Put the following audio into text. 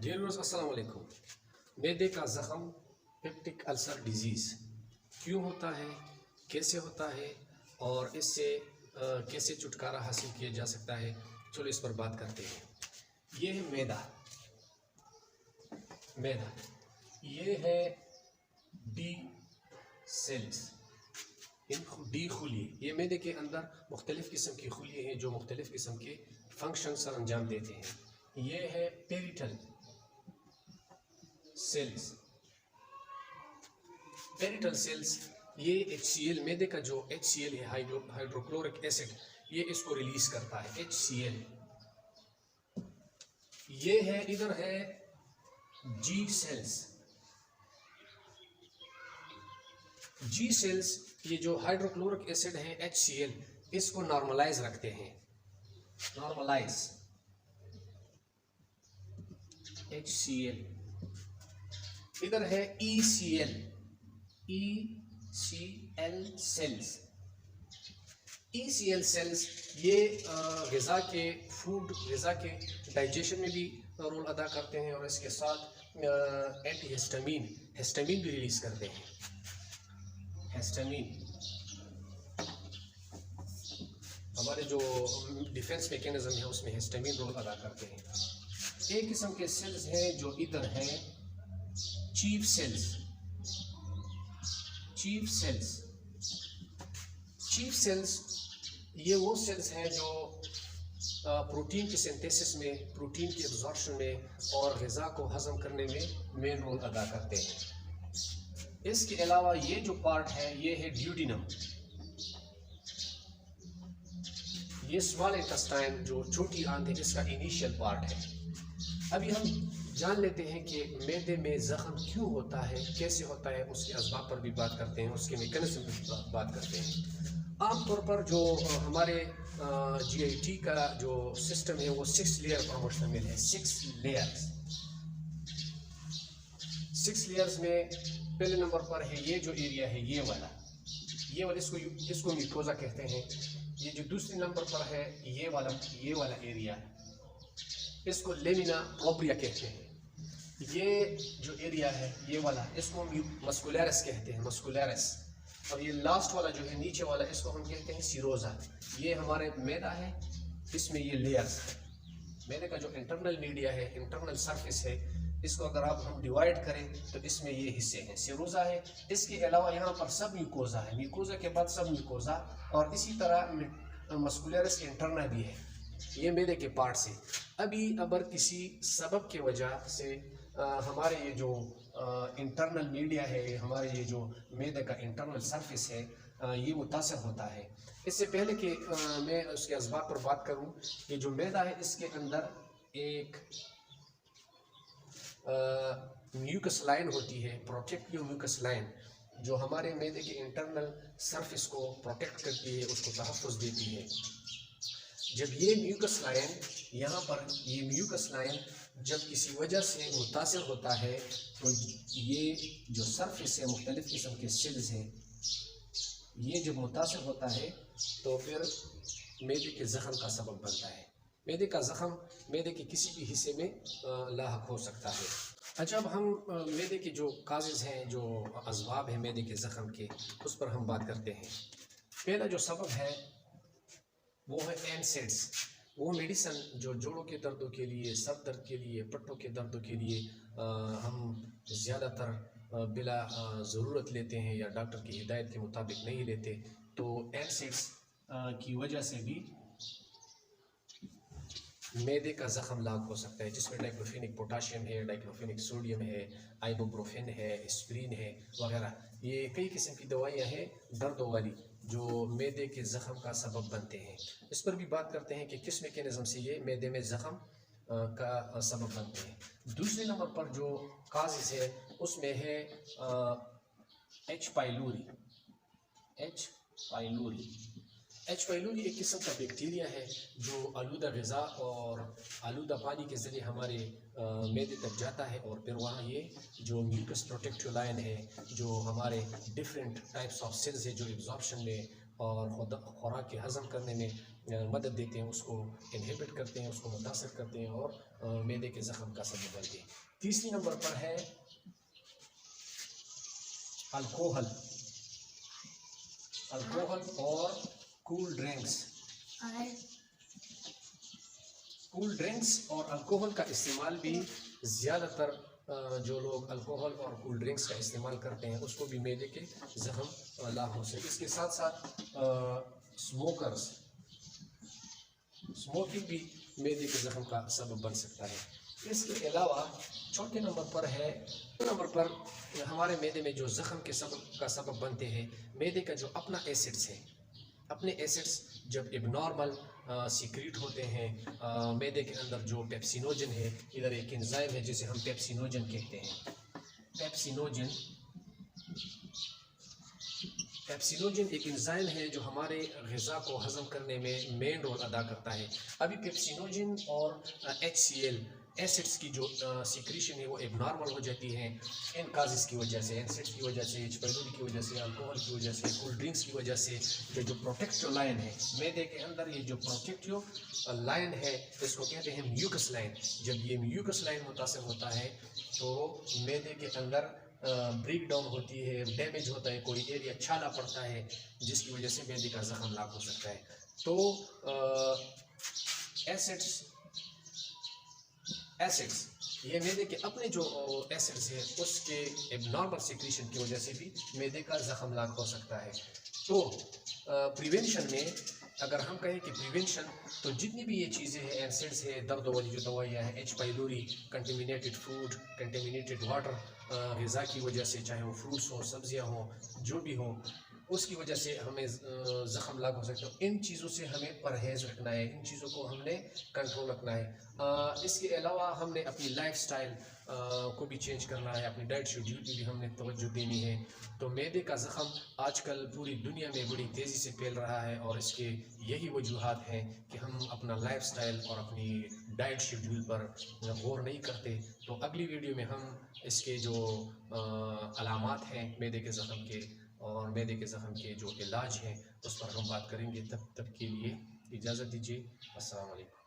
Dear viewers, अस्सलाम वालेकुम। मैदे का ज़ख़म पेप्टिक अल्सर डिजीज़ क्यों होता है, कैसे होता है और इससे कैसे छुटकारा हासिल किया जा सकता है, चलो इस पर बात करते हैं। ये है मैदा। ये है डी सेल्स, इन डी खुलिए। ये मैदे के अंदर मुख्तलिफ़ किस्म की खुलिए हैं जो मुख्तलिफ़ किस्म के फंक्शन सर अंजाम देते हैं। ये है पेरिटल सेल्स। पेरिटल सेल्स ये HCl, मैदे का जो HCl है, हाइड्रोक्लोरिक एसिड, ये इसको रिलीज करता है, HCl। ये है, इधर है जी सेल्स। जी सेल्स ये जो हाइड्रोक्लोरिक एसिड है HCl, इसको नॉर्मलाइज रखते हैं, नॉर्मलाइज HCl। इधर है ECl सेल्स। ECl सेल्स ये ग़िज़ा के डाइजेशन में भी रोल अदा करते हैं और इसके साथ एंटी हिस्टामीन भी रिलीज करते हैं। हिस्टामीन हमारे जो डिफेंस मैकेनिज्म है उसमें हिस्टामीन रोल अदा करते हैं। एक किस्म के सेल्स हैं जो इधर हैं, चीफ सेल्स। ये वो सेल्स हैं जो प्रोटीन की सिंथेसिस में, प्रोटीन की एब्जॉर्प्शन में और ग़िज़ा को हज़म करने में मेन रोल अदा करते हैं। इसके अलावा ये जो पार्ट है ये है ड्यूडिनम। ये स्मॉल इंटेस्टाइन जो छोटी आंत है, इसका इनिशियल पार्ट है। अभी हम जान लेते हैं कि मैदे में ज़ख़म क्यों होता है, कैसे होता है, उसके असबाब पर भी बात करते हैं, उसके मैकेनिज्म पर भी बात करते हैं। आमतौर पर जो हमारे GIT का जो सिस्टम है वो 6 लेयर पर मुश्तमिल है। 6 लेयर्स में पहले नंबर पर है ये जो एरिया है, ये वाला इसको म्यूकोजा कहते हैं। ये जो दूसरे नंबर पर है ये वाला एरिया, इसको लेमिना प्रोप्रिया कहते हैं। ये जो एरिया है ये वाला, इसको मस्कुलरिस कहते हैं, मस्कुलरिस। और ये लास्ट वाला जो है नीचे वाला, इसको हम कहते हैं सीरोजा। ये हमारे मैदा है, इसमें ये लेयर्स है। मैदे का जो इंटरनल मीडिया है, इंटरनल सरफेस है, इसको अगर हम डिवाइड करें तो इसमें ये हिस्से हैं, सीरोजा है। इसके अलावा यहाँ पर सब म्यूकोजा है, म्यूकोजा के बाद सब म्यूकोजा, और इसी तरह मस्कुलरिस इंटरना भी है, ये मैदे के पार्ट से। अभी अगर किसी सबब के वजह से हमारे ये जो इंटरनल मीडिया है, हमारे ये जो मैदे का इंटरनल सरफेस है, ये मुतासर होता है। इससे पहले कि मैं उसके असबाब पर बात करूं, ये जो मैदा है इसके अंदर एक म्यूकस लाइन होती है, प्रोटेक्टिव म्यूकस लाइन, जो हमारे मैदे के इंटरनल सरफेस को प्रोटेक्ट करती है, उसको तहफ़्फ़ुज़ देती है। जब ये म्यूकस लाइन यहाँ पर, ये म्यूकस लाइन जब किसी वजह से मुतासर होता है तो ये जो सरफेस है, मुख्तलिफ़ किस्म के सेल्स हैं, ये जब मुतासर होता है तो फिर मैदे के ज़ख़म का सबब बनता है। मैदे का ज़ख़म मैदे के किसी भी हिस्से में लाहक हो सकता है। अच्छा, अब हम मैदे के जो काज़ेज़ हैं, जो असबाब हैं मैदे के ज़ख़म के, उस पर हम बात करते हैं। पहला जो सबब है वो है NSAIDs, वो मेडिसन जो जोड़ों के दर्दों के लिए, सर दर्द के लिए, पट्टों के दर्दों के लिए हम ज़्यादातर बिला ज़रूरत लेते हैं या डॉक्टर की हिदायत के मुताबिक नहीं लेते। तो NSAIDs की वजह से भी मैदे का ज़ख़म लाक हो सकता है, जिसमें डाइक्लोफेनिक पोटाशियम है, डाइक्लोफेनिक सोडियम है, आइबुप्रोफेन है, एस्प्रिन है वगैरह। ये कई किस्म की दवाइयाँ हैं दर्दों वाली जो मैदे के ज़ख़म का सबब बनते हैं। इस पर भी बात करते हैं कि किस मैकेनिज़्म से ये मैदे में ज़ख़म का सबब बनते हैं। दूसरे नंबर पर जो काज़ेज़ है उसमें है H. पाइलोरी। H. पाइलोरी एक किस्म का बैक्टीरिया है जो आलूदा ग़िज़ा और आलूदा पानी के ज़रिए हमारे मैदे तक जाता है, और फिर वहाँ ये जो म्यूकस प्रोटेक्टिव लाइन है, जो हमारे डिफरेंट टाइप्स ऑफ सेल्स है जो एब्जॉर्प्शन में और खुराक के हज़म करने में मदद देते हैं, उसको इनहिबिट करते हैं, उसको मुतासर करते हैं और मैदे के ज़ख़म का सबब बनते हैं। तीसरी नंबर पर है अल्कोहल और कूल ड्रिंक्स और अल्कोहल का इस्तेमाल भी ज़्यादातर जो लोग अल्कोहल और कूल ड्रिंक्स का इस्तेमाल करते हैं उसको भी मैदे के ज़ख़म लाभ हो सकते। इसके साथ साथ स्मोकिंग भी मैदे के ज़ख़म का सबब बन सकता है। इसके अलावा चौथे नंबर पर हमारे मैदे में जो ज़ख़म के सबब बनते हैं, मैदे का जो अपना एसिड्स है, अपने एसिड्स जब एबनॉर्मल सीक्रेट होते हैं मैदे के अंदर, जो पेप्सिनोजन है, इधर एक एंजाइम है जिसे हम पेप्सिनोजन कहते हैं। पेप्सिनोजन एक एंजाइम है जो हमारे ग़िज़ा को हज़म करने में मेन रोल अदा करता है। अभी पेप्सिनोजन और HCl एसिड्स की जो सीक्रेशन है वो एबनॉर्मल हो जाती है इन काजेज़ की वजह से, एसिड्स की वजह से, H. pylori की वजह से, अल्कोहल की वजह से, कोल्ड ड्रिंक्स की वजह से। ये जो प्रोटेक्टिव लाइन है मैदे के अंदर, ये जो प्रोटेक्टिव लाइन है इसको कहते हैं म्यूकस लाइन। जब ये म्यूकस लाइन मुतासर होता है तो मैदे के अंदर ब्रेक डाउन होती है, डैमेज होता है, कोई एरिया छाला पड़ता है जिसकी वजह से मैदे का ज़ख़म लाग हो सकता है। तो एसिड्स ये मैदे के अपने जो एसिड्स है उसके एबनॉर्मल सिक्रीशन की वजह से भी मैदे का ज़ख़म लाग हो सकता है। तो प्रिवेंशन में अगर हम कहें कि प्रिवेंशन, तो जितनी भी ये चीज़ें हैं, एसिड्स है, दर्द वाली जो दवाइयाँ हैं, H. pylori, contaminated food, contaminated water, ग़िज़ा की वजह से, चाहे वो फ्रूट्स हो, सब्जियाँ हो, जो भी हो, उसकी वजह से हमें ज़ख़म लाग हो सकता है। इन चीज़ों से हमें परहेज़ रखना है, इन चीज़ों को हमने कंट्रोल रखना है। इसके अलावा हमने अपनी लाइफस्टाइल को भी चेंज करना है, अपनी डाइट शेड्यूल पे भी हमने तवज्जो देनी है। तो मैदे का ज़ख़म आजकल पूरी दुनिया में बड़ी तेज़ी से फैल रहा है और इसके यही वजूहात हैं कि हम अपना लाइफस्टाइल और अपनी डाइट शेड्यूल पर गौर नहीं करते। तो अगली वीडियो में हम इसके जो अलामात हैं मैदे के ज़ख़म के और मैदे के ज़ख़म के जो इलाज हैं उस पर हम बात करेंगे। तब के लिए इजाज़त दीजिए। अस्सलाम वालेकुम।